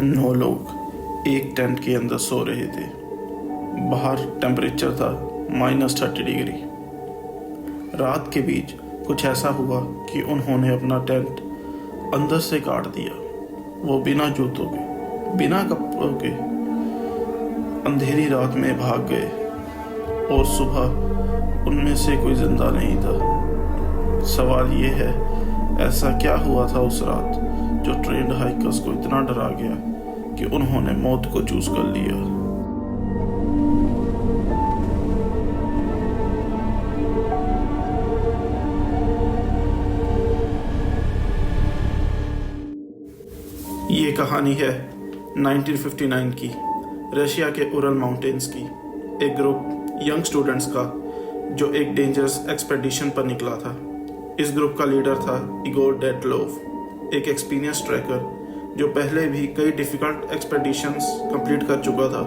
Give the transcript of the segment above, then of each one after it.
9 लोग एक टेंट के अंदर सो रहे थे। बाहर टेम्परेचर था -30 डिग्री। रात के बीच कुछ ऐसा हुआ कि उन्होंने अपना टेंट अंदर से काट दिया। वो बिना जूतों के, बिना कपड़ों के अंधेरी रात में भाग गए और सुबह उनमें से कोई जिंदा नहीं था। सवाल ये है, ऐसा क्या हुआ था उस रात जो ट्रेंड हाइकर्स को इतना डरा गया कि उन्होंने मौत को चूज कर लिया। ये कहानी है 1959 की, रशिया के उरल माउंटेन्स की। एक ग्रुप यंग स्टूडेंट्स का जो एक डेंजरस एक्सपेडिशन पर निकला था। इस ग्रुप का लीडर था इगोर डेटलोव, एक एक्सपीरियंस ट्रैकर जो पहले भी कई डिफिकल्ट एक्सपेडिशंस कंप्लीट कर चुका था।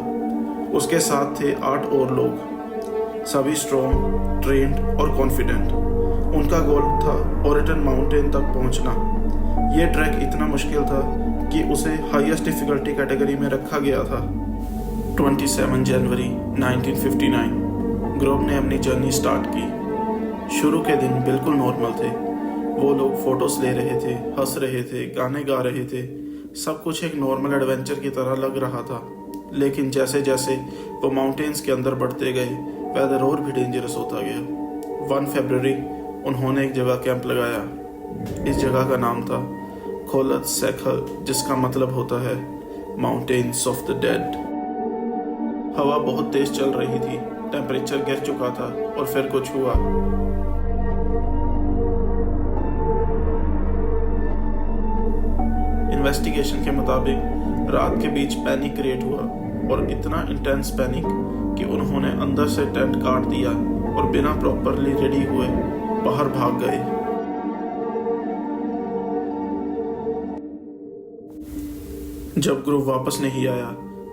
उसके साथ थे 8 और लोग, सभी स्ट्रॉन्ग, ट्रेंड और कॉन्फिडेंट। उनका गोल था ओरेटन माउंटेन तक पहुंचना। ये ट्रैक इतना मुश्किल था कि उसे हाईएस्ट डिफिकल्टी कैटेगरी में रखा गया था। 27 जनवरी 1959 ग्रुप ने अपनी जर्नी स्टार्ट की। शुरू के दिन बिल्कुल नॉर्मल थे। वो लोग फोटोज ले रहे थे, हंस रहे थे, गाने गा रहे थे। सब कुछ एक नॉर्मल एडवेंचर की तरह लग रहा था। लेकिन जैसे जैसे वो माउंटेन्स के अंदर बढ़ते गए, वेदर और भी डेंजरस होता गया। 1 फरवरी उन्होंने एक जगह कैंप लगाया। इस जगह का नाम था खोलत सेखल, जिसका मतलब होता है माउंटेन्स ऑफ द डेड। हवा बहुत तेज चल रही थी, टेम्परेचर गिर चुका था और फिर कुछ हुआ। इन्वेस्टिगेशन के मुताबिक रात के बीच पैनिक क्रिएट हुआ और इतना इंटेंस पैनिक कि उन्होंने अंदर से टेंट काट दिया और बिना प्रॉपरली रेडी हुए बाहर भाग गए। जब ग्रुप वापस नहीं आया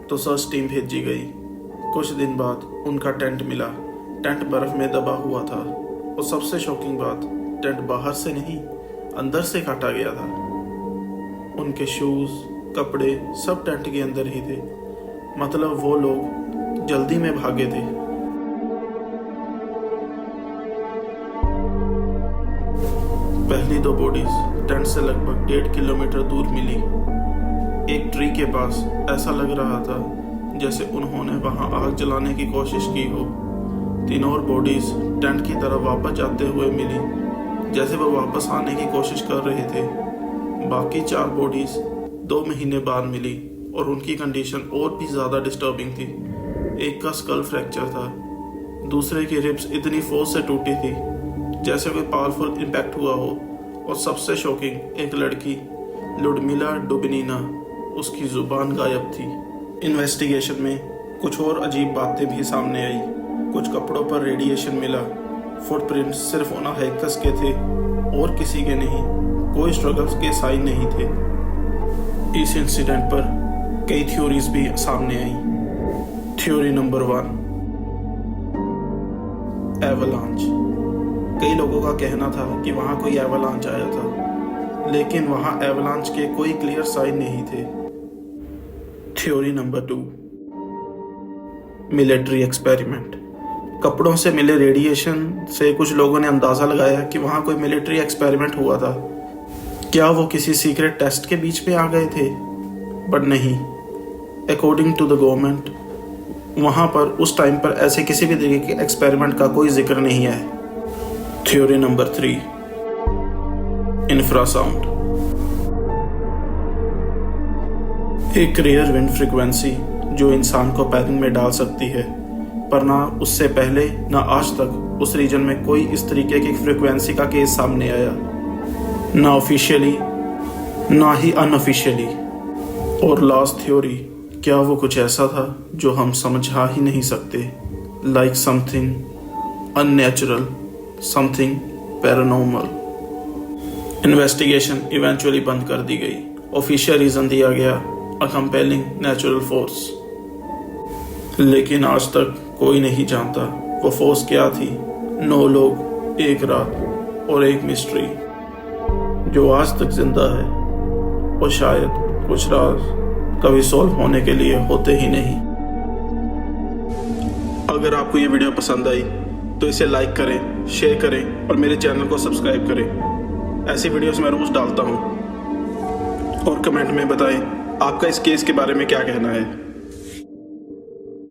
तो सर्च टीम भेजी गई। कुछ दिन बाद उनका टेंट मिला। टेंट बर्फ में दबा हुआ था और सबसे शॉकिंग बात, टेंट बाहर से नहीं, अंदर से काटा गया था। उनके शूज, कपड़े सब टेंट के अंदर ही थे। मतलब वो लोग जल्दी में भागे थे। पहली 2 बॉडीज टेंट से लगभग 1.5 किलोमीटर दूर मिली। एक ट्री के पास ऐसा लग रहा था जैसे उन्होंने वहां आग जलाने की कोशिश की हो। 3 और बॉडीज टेंट की तरफ वापस जाते हुए मिली, जैसे वो वापस आने की कोशिश कर रहे थे। बाकी 4 बॉडीज 2 महीने बाद मिली और उनकी कंडीशन और भी ज़्यादा डिस्टर्बिंग थी। एक का स्कल फ्रैक्चर था, दूसरे की रिब्स इतनी फोर्स से टूटी थी जैसे कोई पावरफुल इम्पैक्ट हुआ हो। और सबसे शॉकिंग, एक लड़की लुडमिला डुबिनीना, उसकी जुबान गायब थी। इन्वेस्टिगेशन में कुछ और अजीब बातें भी सामने आई। कुछ कपड़ों पर रेडिएशन मिला। फुटप्रिंट्स सिर्फ उन हाइकर्स के थे और किसी के नहीं। कोई स्ट्रगल्स के साइन नहीं थे। इस इंसिडेंट पर कई थ्योरीज भी सामने आई। Theory number 1, avalanche. कई लोगों का कहना था कि वहां कोई एवलांच आया था, लेकिन वहां एवलांच के कोई क्लियर साइन नहीं थे। Theory number 2, military experiment. कपड़ों से मिले रेडिएशन से कुछ लोगों ने अंदाजा लगाया कि वहां कोई मिलिट्री एक्सपेरिमेंट हुआ था। क्या वो किसी सीक्रेट टेस्ट के बीच में आ गए थे? बट नहीं, अकॉर्डिंग टू द गवर्नमेंट वहां पर उस टाइम पर ऐसे किसी भी तरीके के एक्सपेरिमेंट का कोई जिक्र नहीं है। Theory number 3, infrasound. एक रेयर विंड फ्रीक्वेंसी जो इंसान को पैनिक में डाल सकती है, पर ना उससे पहले ना आज तक उस रीजन में कोई इस तरीके की फ्रीक्वेंसी का केस सामने आया, ना ऑफिशियली ना ही अनऑफिशियली। और लास्ट थ्योरी, क्या वो कुछ ऐसा था जो हम समझा ही नहीं सकते, like something unnatural, something paranormal. Investigation eventually बंद कर दी गई। ऑफिशियल रीजन दिया गया, अ कंपेलिंग नेचुरल फोर्स। लेकिन आज तक कोई नहीं जानता वो फोर्स क्या थी। 9 लोग, एक रात और एक मिस्ट्री जो आज तक जिंदा है। और शायद कुछ राज कभी सॉल्व होने के लिए होते ही नहीं। अगर आपको ये वीडियो पसंद आई तो इसे लाइक करें, शेयर करें और मेरे चैनल को सब्सक्राइब करें। ऐसी वीडियोस मैं रोज़ डालता हूँ। और कमेंट में बताएं आपका इस केस के बारे में क्या कहना है।